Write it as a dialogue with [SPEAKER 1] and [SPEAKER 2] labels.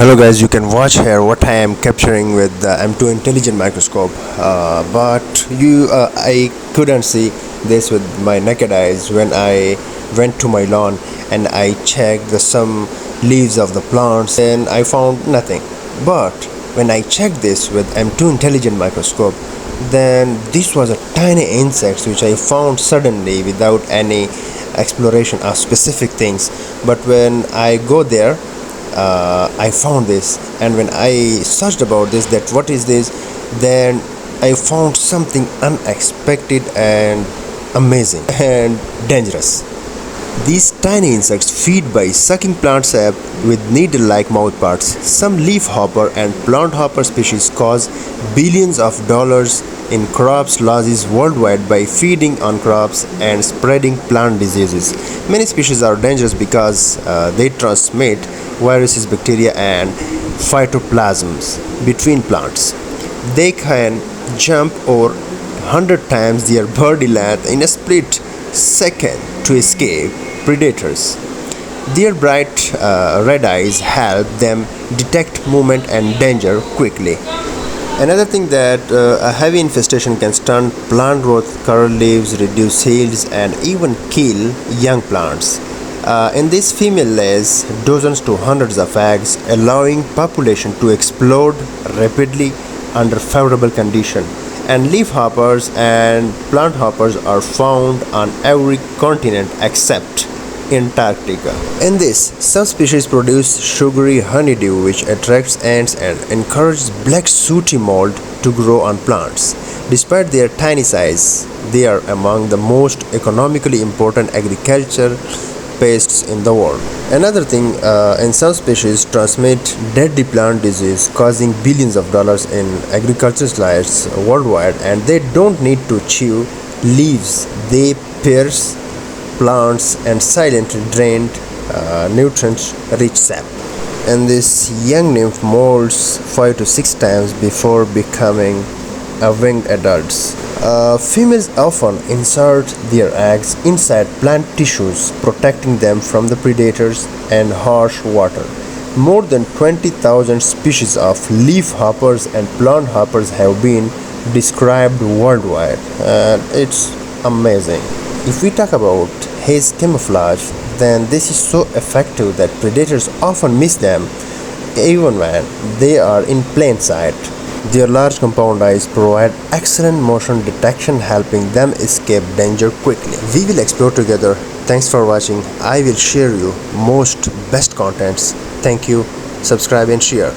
[SPEAKER 1] Hello guys, you can watch here what I am capturing with the M2 intelligent microscope, but I couldn't see this with my naked eyes when I went to my lawn and I checked some leaves of the plants and I found nothing. But when I checked this with M2 intelligent microscope, then this was a tiny insects which I found suddenly without any exploration of specific things. But when I go there, I found this, and when I searched about this, that what is this, then I found something unexpected and amazing and dangerous. These tiny insects feed by sucking plant sap with needle-like mouthparts. Some leafhopper and plant-hopper species cause billions of dollars in crops losses worldwide by feeding on crops and spreading plant diseases. Many species are dangerous because they transmit viruses, bacteria, and phytoplasms between plants. They can jump over 100 times their body length in a split second to escape predators. Their bright red eyes help them detect movement and danger quickly. Another thing that a heavy infestation can stunt plant growth, curl leaves, reduce yields, and even kill young plants. In this, female lays dozens to hundreds of eggs, allowing population to explode rapidly under favorable conditions. And leafhoppers and plant hoppers are found on every continent except Antarctica. In this, some species produce sugary honeydew which attracts ants and encourages black sooty mold to grow on plants. Despite their tiny size, they are among the most economically important agriculture pests in the world. Another thing, in some species transmit deadly plant disease causing billions of dollars in agricultural lives worldwide, and they don't need to chew leaves. They pierce plants and silently drain nutrients rich sap. And this young nymph molts 5 to 6 times before becoming a winged adults. Females often insert their eggs inside plant tissues, protecting them from the predators and harsh water. More than 20,000 species of leafhoppers and plant hoppers have been described worldwide, and it's amazing. If we talk about his camouflage, then this is so effective that predators often miss them even when they are in plain sight. Their large compound eyes provide excellent motion detection, helping them escape danger quickly. We will explore together. Thanks for watching. I will share you most best contents. Thank you. Subscribe and share.